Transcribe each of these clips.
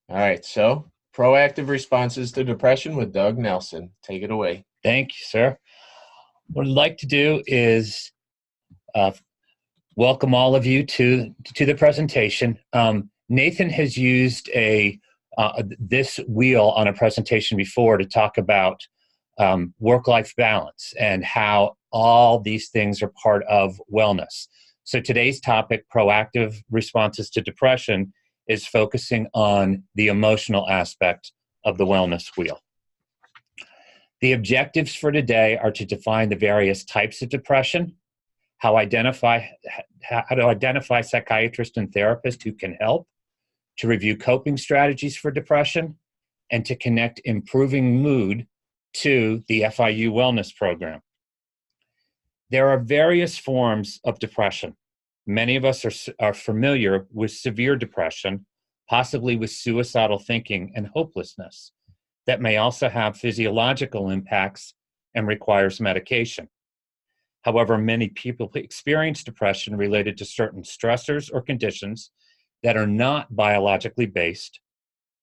All right, so proactive responses to depression with Doug Nelson. Take it away. Thank you, sir. What I'd like to do is uh, welcome all of you to the presentation. Nathan has used this wheel on a presentation before to talk about work-life balance and how all these things are part of wellness. So today's topic, proactive responses to depression, is focusing on the emotional aspect of the wellness wheel. The objectives for today are to define the various types of depression, how to identify psychiatrists and therapists who can help, to review coping strategies for depression, and to connect improving mood to the FIU Wellness Program. There are various forms of depression. Many of us are familiar with severe depression, possibly with suicidal thinking and hopelessness, that may also have physiological impacts and requires medication. However, many people experience depression related to certain stressors or conditions that are not biologically based,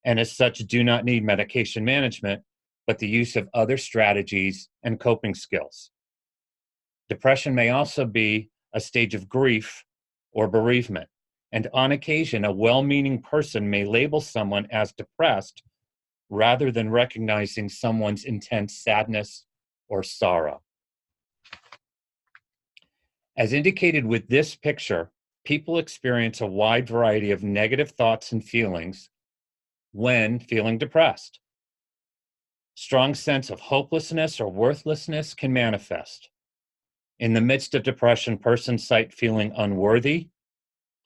and as such do not need medication management, but the use of other strategies and coping skills. Depression may also be a stage of grief or bereavement, and on occasion, a well-meaning person may label someone as depressed rather than recognizing someone's intense sadness or sorrow. As indicated with this picture, people experience a wide variety of negative thoughts and feelings when feeling depressed. Strong sense of hopelessness or worthlessness can manifest. In the midst of depression, persons cite feeling unworthy,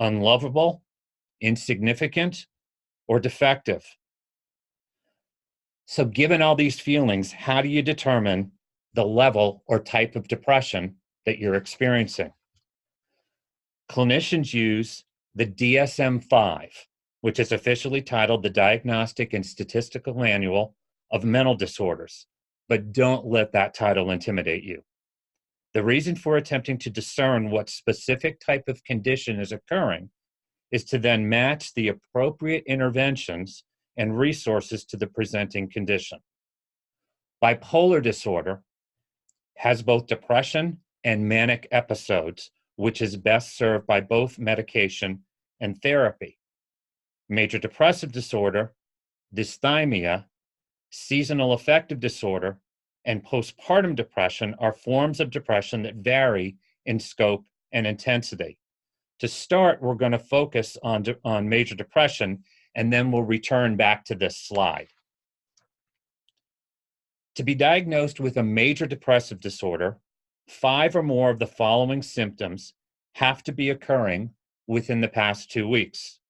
unlovable, insignificant, or defective. So given all these feelings, how do you determine the level or type of depression that you're experiencing? Clinicians use the DSM-5, which is officially titled the Diagnostic and Statistical Manual of Mental Disorders, but don't let that title intimidate you. The reason for attempting to discern what specific type of condition is occurring is to then match the appropriate interventions and resources to the presenting condition. Bipolar disorder has both depression and manic episodes, which is best served by both medication and therapy. Major depressive disorder, dysthymia, seasonal affective disorder, and postpartum depression are forms of depression that vary in scope and intensity. To start, we're going to focus on major depression, and then we'll return back to this slide. To be diagnosed with a major depressive disorder, 5 or more of the following symptoms have to be occurring within the past 2 weeks.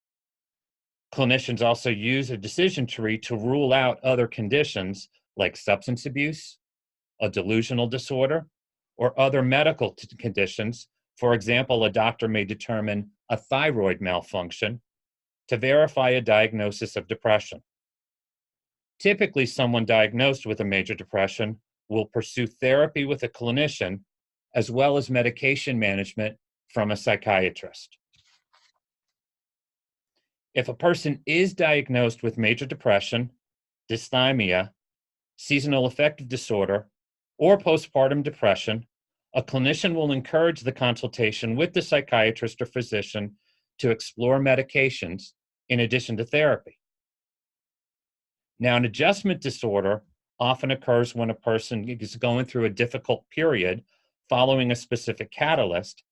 Clinicians also use a decision tree to rule out other conditions like substance abuse, a delusional disorder, or other medical conditions. For example, a doctor may determine a thyroid malfunction to verify a diagnosis of depression. Typically, someone diagnosed with a major depression will pursue therapy with a clinician as well as medication management from a psychiatrist. If a person is diagnosed with major depression, dysthymia, seasonal affective disorder, or postpartum depression, a clinician will encourage the consultation with the psychiatrist or physician to explore medications in addition to therapy. Now, an adjustment disorder often occurs when a person is going through a difficult period following a specific catalyst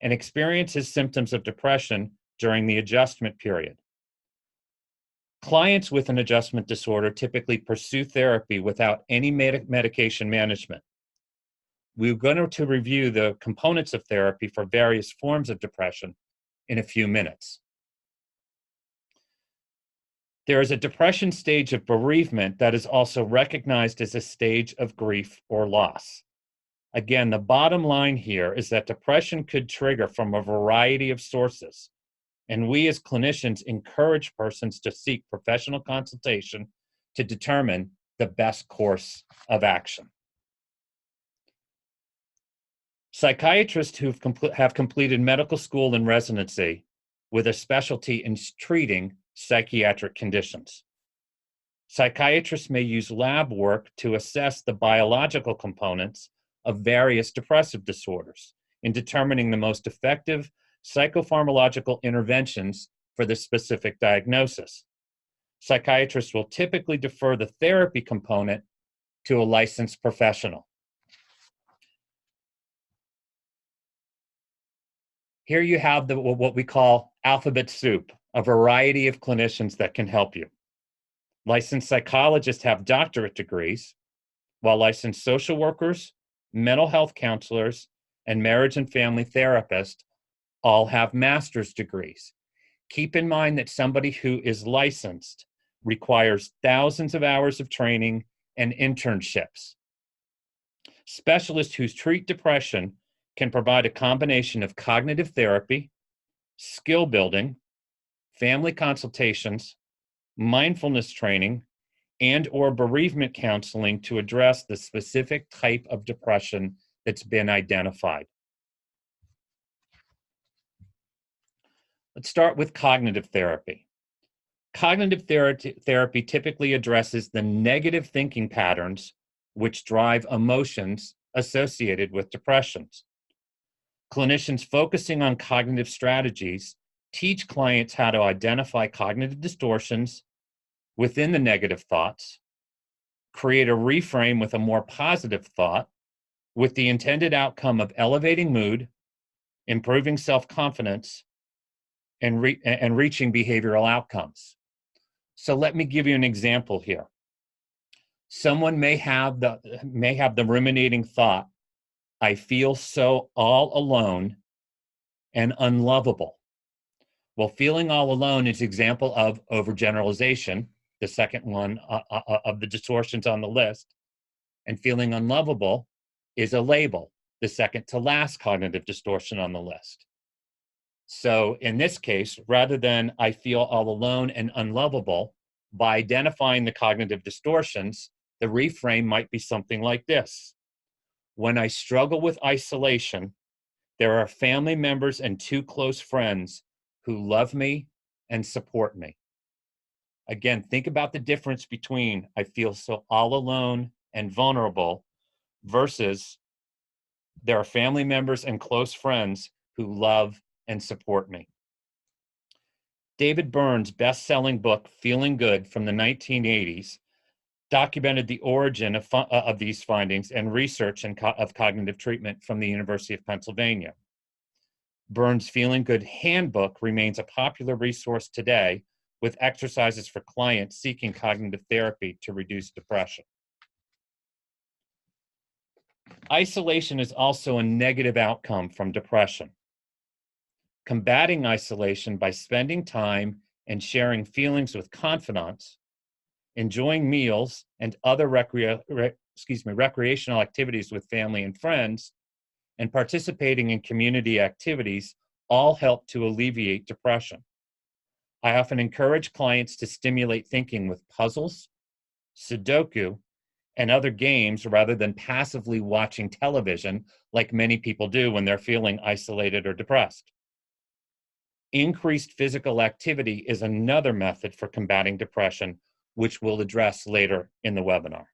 and experiences symptoms of depression during the adjustment period. Clients with an adjustment disorder typically pursue therapy without any medication management. We're going to review the components of therapy for various forms of depression in a few minutes. There is a depression stage of bereavement that is also recognized as a stage of grief or loss. Again, the bottom line here is that depression could trigger from a variety of sources, and we as clinicians encourage persons to seek professional consultation to determine the best course of action. Psychiatrists who have completed medical school and residency with a specialty in treating psychiatric conditions. Psychiatrists may use lab work to assess the biological components of various depressive disorders in determining the most effective psychopharmacological interventions for the specific diagnosis. Psychiatrists will typically defer the therapy component to a licensed professional. Here you have what we call alphabet soup, a variety of clinicians that can help you. Licensed psychologists have doctorate degrees, while licensed social workers, mental health counselors, and marriage and family therapists all have master's degrees. Keep in mind that somebody who is licensed requires thousands of hours of training and internships. Specialists who treat depression can provide a combination of cognitive therapy, skill building, family consultations, mindfulness training, and/or bereavement counseling to address the specific type of depression that's been identified. Let's start with cognitive therapy. Cognitive therapy typically addresses the negative thinking patterns which drive emotions associated with depressions. Clinicians focusing on cognitive strategies teach clients how to identify cognitive distortions within the negative thoughts, create a reframe with a more positive thought, with the intended outcome of elevating mood, improving self-confidence, and reaching behavioral outcomes. So let me give you an example here. Someone may have the ruminating thought, I feel so all alone and unlovable. Well, feeling all alone is an example of overgeneralization, the second one of the distortions on the list. And feeling unlovable is a label, the second to last cognitive distortion on the list. So in this case, rather than I feel all alone and unlovable, by identifying the cognitive distortions, the reframe might be something like this. When I struggle with isolation, there are family members and 2 close friends who love me and support me. Again, think about the difference between I feel so all alone and vulnerable versus there are family members and close friends who love and support me. David Burns' best-selling book, Feeling Good, from the 1980s, documented the origin of these findings and research of cognitive treatment from the University of Pennsylvania. Burns' Feeling Good Handbook remains a popular resource today with exercises for clients seeking cognitive therapy to reduce depression. Isolation is also a negative outcome from depression. Combating isolation by spending time and sharing feelings with confidants, enjoying meals and other recreational activities with family and friends, and participating in community activities all help to alleviate depression. I often encourage clients to stimulate thinking with puzzles, Sudoku, and other games rather than passively watching television like many people do when they're feeling isolated or depressed. Increased physical activity is another method for combating depression, which we'll address later in the webinar.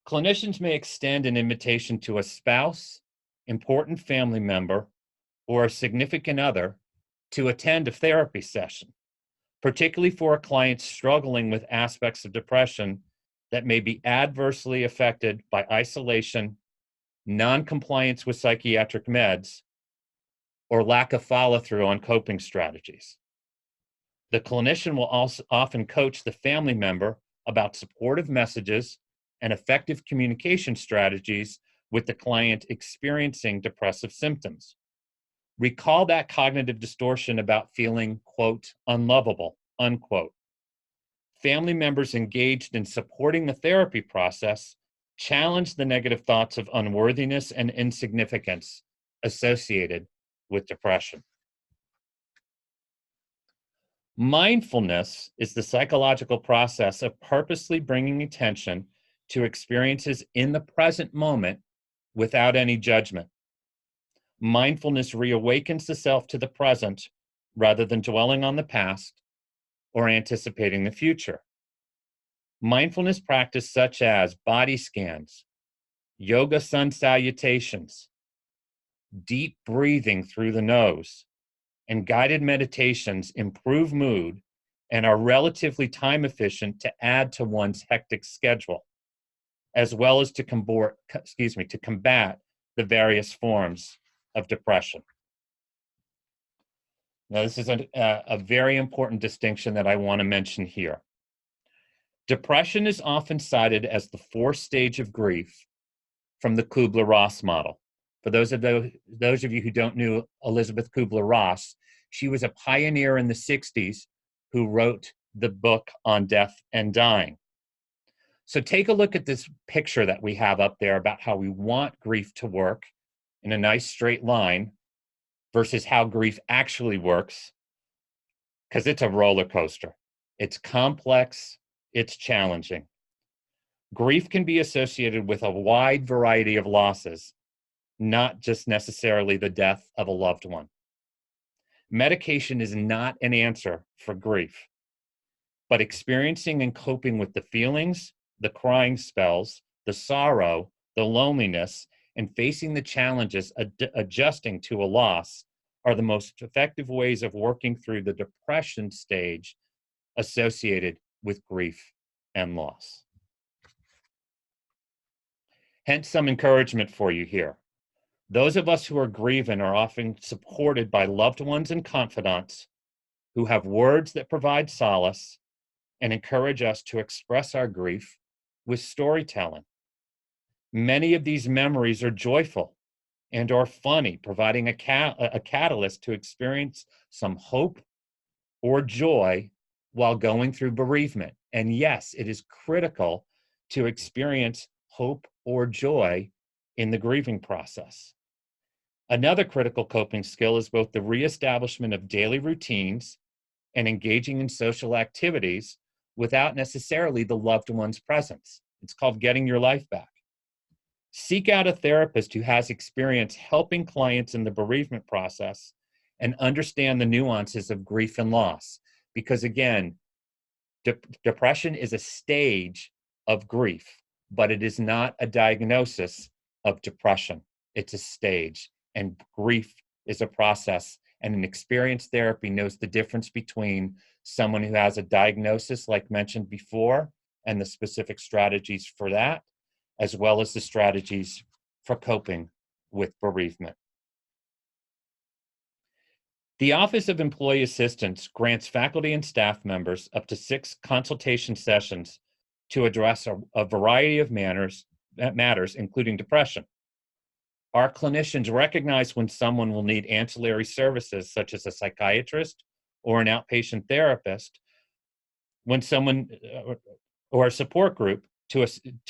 Clinicians may extend an invitation to a spouse, important family member, or a significant other to attend a therapy session, particularly for a client struggling with aspects of depression that may be adversely affected by isolation, non-compliance with psychiatric meds, or lack of follow-through on coping strategies. The clinician will also often coach the family member about supportive messages and effective communication strategies with the client experiencing depressive symptoms. Recall that cognitive distortion about feeling, quote, unlovable, unquote. Family members engaged in supporting the therapy process challenge the negative thoughts of unworthiness and insignificance associated with depression. Mindfulness is the psychological process of purposely bringing attention to experiences in the present moment without any judgment. Mindfulness reawakens the self to the present rather than dwelling on the past or anticipating the future. Mindfulness practice such as body scans, yoga sun salutations, deep breathing through the nose, and guided meditations improve mood and are relatively time efficient to add to one's hectic schedule, as well as to combat the various forms of depression. Now, this is a very important distinction that I want to mention here. Depression is often cited as the fourth stage of grief from the Kubler-Ross model. For those of you who don't know Elizabeth Kubler-Ross, she was a pioneer in the 60s who wrote the book on death and dying. So take a look at this picture that we have up there about how we want grief to work in a nice straight line versus how grief actually works, because it's a roller coaster. It's complex, it's challenging. Grief can be associated with a wide variety of losses, not just necessarily the death of a loved one. Medication is not an answer for grief, but experiencing and coping with the feelings, the crying spells, the sorrow, the loneliness, and facing the challenges adjusting to a loss are the most effective ways of working through the depression stage associated with grief and loss. Hence, some encouragement for you here. Those of us who are grieving are often supported by loved ones and confidants who have words that provide solace and encourage us to express our grief with storytelling. Many of these memories are joyful and are funny, providing a catalyst to experience some hope or joy while going through bereavement. And yes, it is critical to experience hope or joy in the grieving process. Another critical coping skill is both the reestablishment of daily routines and engaging in social activities without necessarily the loved one's presence. It's called getting your life back. Seek out a therapist who has experience helping clients in the bereavement process and understand the nuances of grief and loss. Because again, depression is a stage of grief, but it is not a diagnosis of depression. It's a stage, and grief is a process. And an experienced therapy knows the difference between someone who has a diagnosis, like mentioned before, and the specific strategies for that, as well as the strategies for coping with bereavement. The Office of Employee Assistance grants faculty and staff members up to 6 consultation sessions to address a variety of matters, including depression. Our clinicians recognize when someone will need ancillary services, such as a psychiatrist or an outpatient therapist, when someone or a support group to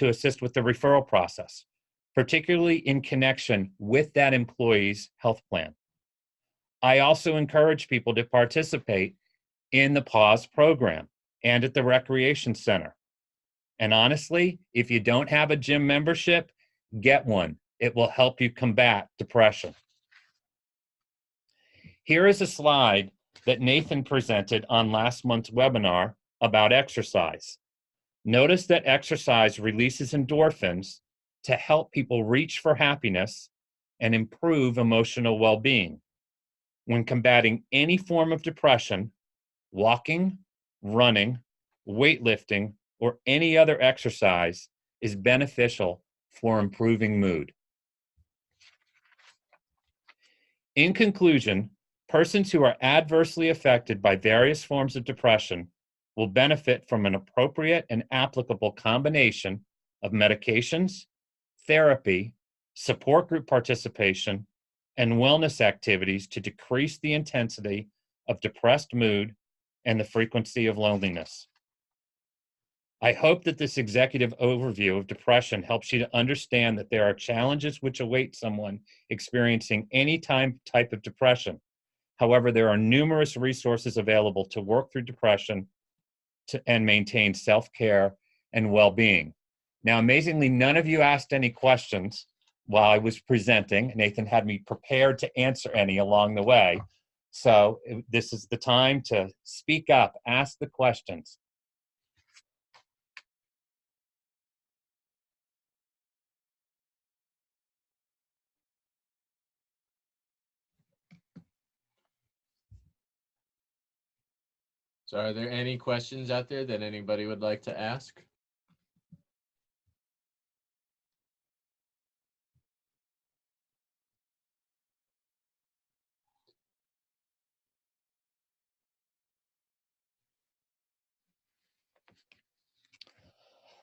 assist with the referral process, particularly in connection with that employee's health plan. I also encourage people to participate in the PAWS program and at the recreation center. And honestly, if you don't have a gym membership, get one. It will help you combat depression. Here is a slide that Nathan presented on last month's webinar about exercise. Notice that exercise releases endorphins to help people reach for happiness and improve emotional well-being. When combating any form of depression, walking, running, weightlifting, or any other exercise is beneficial for improving mood. In conclusion, persons who are adversely affected by various forms of depression will benefit from an appropriate and applicable combination of medications, therapy, support group participation, and wellness activities to decrease the intensity of depressed mood and the frequency of loneliness. I hope that this executive overview of depression helps you to understand that there are challenges which await someone experiencing any type of depression. However, there are numerous resources available to work through depression and maintain self-care and well-being. Now, amazingly, none of you asked any questions while I was presenting. Nathan had me prepared to answer any along the way. So this is the time to speak up, ask the questions. So are there any questions out there that anybody would like to ask?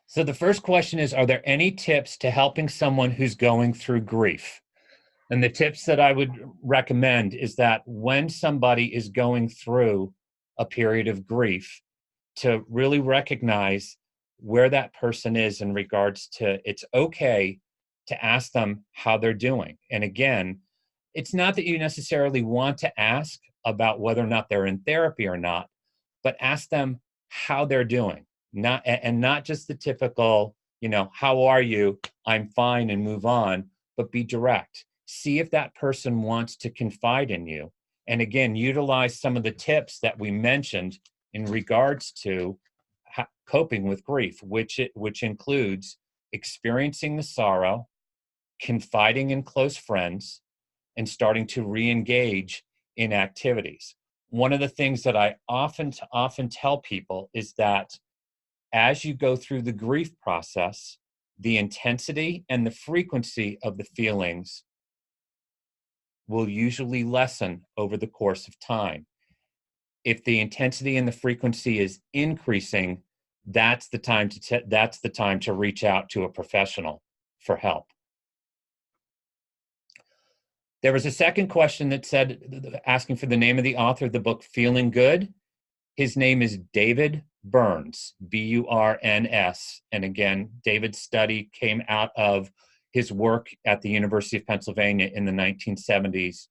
So the first question is, are there any tips to helping someone who's going through grief? And the tips that I would recommend is that when somebody is going through a period of grief, to really recognize where that person is in regards to, it's okay to ask them how they're doing. And again, it's not that you necessarily want to ask about whether or not they're in therapy or not, but ask them how they're doing. Not just the typical, how are you? I'm fine, and move on, but be direct. See if that person wants to confide in you. And again, utilize some of the tips that we mentioned in regards to coping with grief, which includes experiencing the sorrow, confiding in close friends, and starting to re-engage in activities. One of the things that I often tell people is that as you go through the grief process, the intensity and the frequency of the feelings will usually lessen over the course of time. If the intensity and the frequency is increasing, that's the time to reach out to a professional for help. There was a second question that said, asking for the name of the author of the book, Feeling Good. His name is David Burns, B-U-R-N-S. And again, David's study came out of his work at the University of Pennsylvania in the 1970s,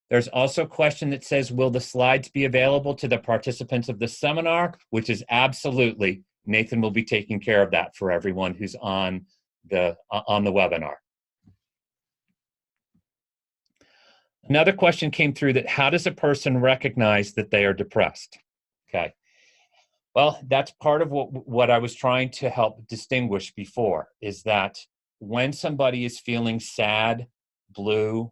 There's also a question that says, will the slides be available to the participants of the seminar? Which is absolutely. Nathan will be taking care of that for everyone who's on the webinar. Another question came through that, how does a person recognize that they are depressed? Okay. Well, that's part of what I was trying to help distinguish before, is that when somebody is feeling sad, blue,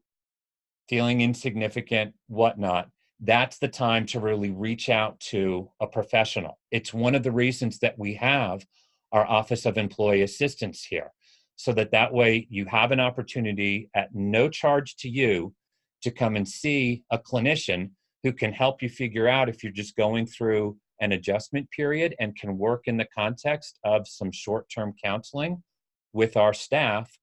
feeling insignificant, whatnot, that's the time to really reach out to a professional. It's one of the reasons that we have our Office of Employee Assistance here, so that way you have an opportunity at no charge to you to come and see a clinician who can help you figure out if you're just going through an adjustment period and can work in the context of some short-term counseling with our staff,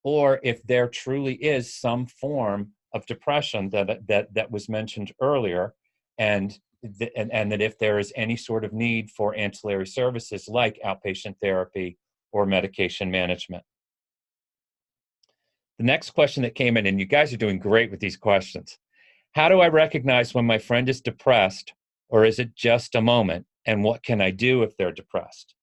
or if there truly is some form of depression that was mentioned earlier, and that if there is any sort of need for ancillary services like outpatient therapy or medication management. The next question that came in, and you guys are doing great with these questions. How do I recognize when my friend is depressed, or is it just a moment? And what can I do if they're depressed?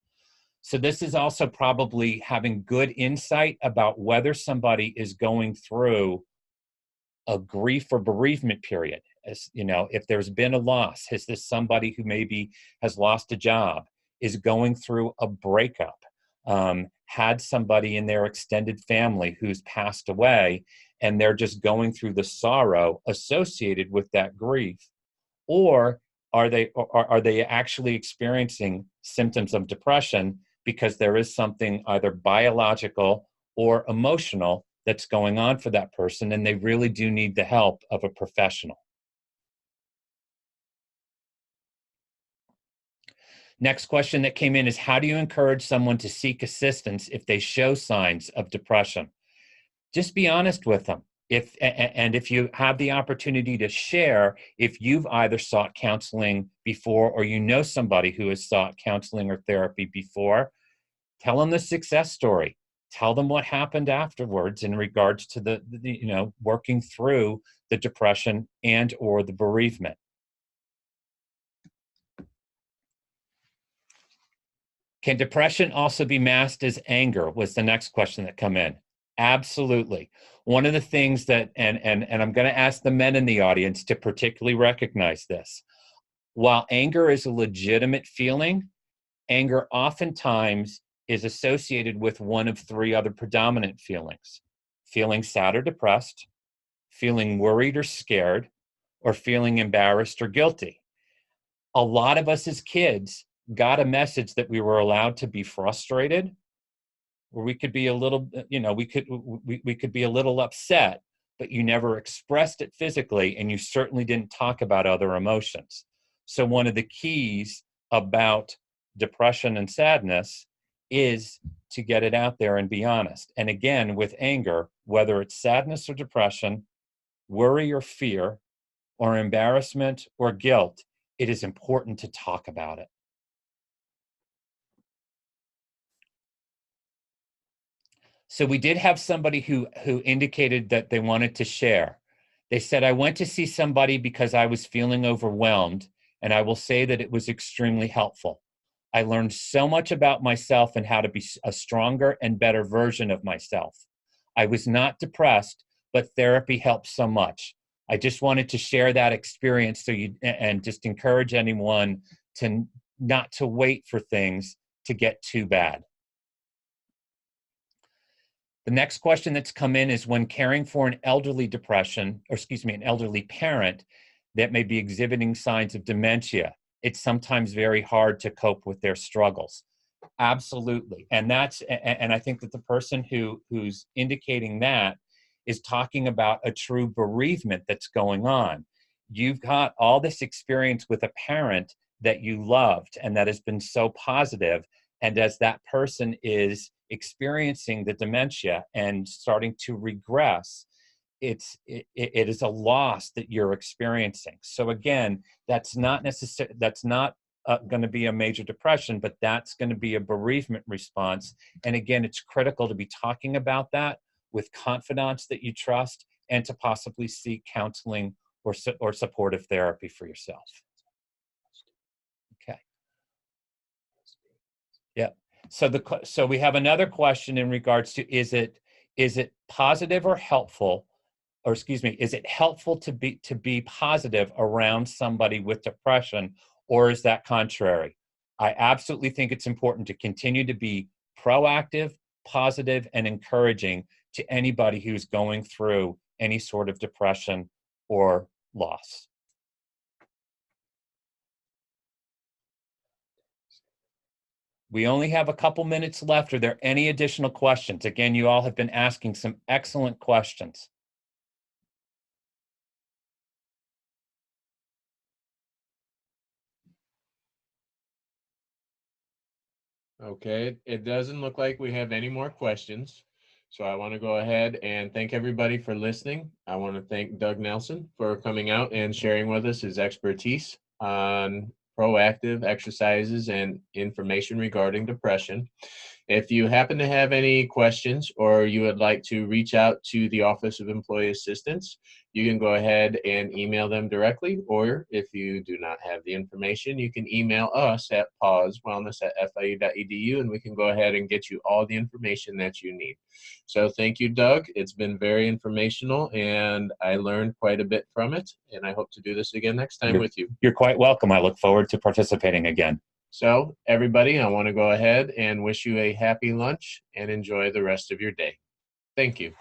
So this is also probably having good insight about whether somebody is going through a grief or bereavement period. As you know, if there's been a loss, is this somebody who maybe has lost a job, is going through a breakup, had somebody in their extended family who's passed away, and they're just going through the sorrow associated with that grief? Or are they actually experiencing symptoms of depression because there is something either biological or emotional that's going on for that person, and they really do need the help of a professional? Next question that came in is, how do you encourage someone to seek assistance if they show signs of depression? Just be honest with them. If you have the opportunity to share, if you've either sought counseling before, or you know somebody who has sought counseling or therapy before, tell them the success story. Tell them what happened afterwards in regards to the working through the depression and or the bereavement. Can depression also be masked as anger, was the next question that come in. Absolutely. one of the things that, and I'm going to ask the men in the audience to particularly recognize this. While anger is a legitimate feeling, anger oftentimes is associated with one of three other predominant feelings: feeling sad or depressed, feeling worried or scared, or feeling embarrassed or guilty. A lot of us as kids got a message that we were allowed to be frustrated, or we could be a little, we could be a little upset, but you never expressed it physically, and you certainly didn't talk about other emotions. So one of the keys about depression and sadness is to get it out there and be honest. And again, with anger, whether it's sadness or depression, worry or fear, or embarrassment or guilt, it is important to talk about it. So we did have somebody who indicated that they wanted to share. They said, I went to see somebody because I was feeling overwhelmed, and I will say that it was extremely helpful. I learned so much about myself and how to be a stronger and better version of myself. I was not depressed, but therapy helped so much. I just wanted to share that experience and just encourage anyone to not to wait for things to get too bad. The next question that's come in is, when caring for an elderly an elderly parent that may be exhibiting signs of dementia, it's sometimes very hard to cope with their struggles. Absolutely. And I think that the person who's indicating that is talking about a true bereavement that's going on. You've got all this experience with a parent that you loved and that has been so positive. And as that person is experiencing the dementia and starting to regress, it is a loss that you're experiencing. So again, that's not going to be a major depression, but that's going to be a bereavement response. And again, it's critical to be talking about that with confidants that you trust, and to possibly seek counseling or supportive therapy for yourself. Okay. Yeah. So we have another question in regards to, is it positive or helpful, or excuse me, is it helpful to be positive around somebody with depression, or is that contrary? I absolutely think it's important to continue to be proactive, positive, and encouraging to anybody who's going through any sort of depression or loss. We only have a couple minutes left. Are there any additional questions? Again, you all have been asking some excellent questions. Okay, it doesn't look like we have any more questions. So I want to go ahead and thank everybody for listening. I want to thank Doug Nelson for coming out and sharing with us his expertise on proactive exercises and information regarding depression. If you happen to have any questions, or you would like to reach out to the Office of Employee Assistance, you can go ahead and email them directly, or if you do not have the information, you can email us at pawswellness@fiu.edu, and we can go ahead and get you all the information that you need. So thank you, Doug. It's been very informational, and I learned quite a bit from it, and I hope to do this again next time with you. You're quite welcome. I look forward to participating again. So everybody, I want to go ahead and wish you a happy lunch and enjoy the rest of your day. Thank you.